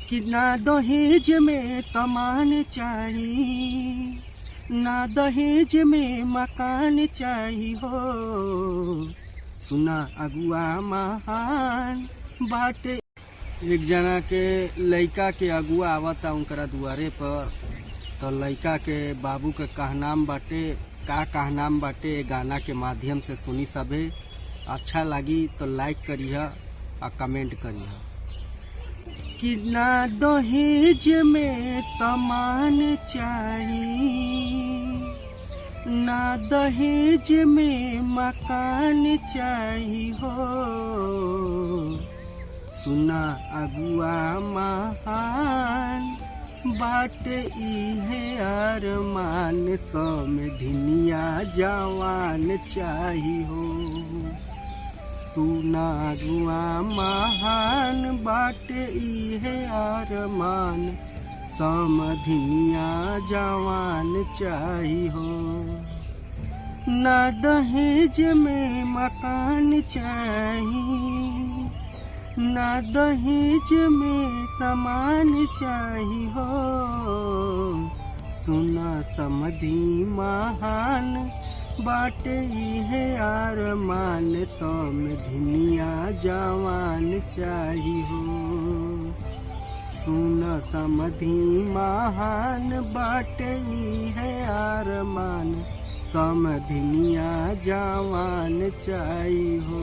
कि ना दहेज में सामान चाही, ना दहेज में मकान चाही हो। सुना अगुआ महान बाटे। एक जना के लइका के अगुआ आवता उनकरा दुआरे पर, तो लइका के बाबू के कहनाम बाटे, का कहनाम बाटे गाना के माध्यम से सुनी सभे। अच्छा लगी तो लाइक करिह और कमेंट करिह। कि ना दहेज में सामान चाही, ना दहेज में मकान चाही हो। सुना अगुआ महान बाटे इहे अरमान, समधिनिया जवान चाही हो। सुना अगुआ महान बाटे इहे अरमान, समधिनिया जवान चाही हो। ना दहेज में मकान चाही, ना दहेज में सामान चाही हो। सुना समधी महान बाटे इहे अरमान, समधिनिया जवान चाही हो। सुना समधी महान बाटे इहे अरमान, समधिनिया जवान चाही हो।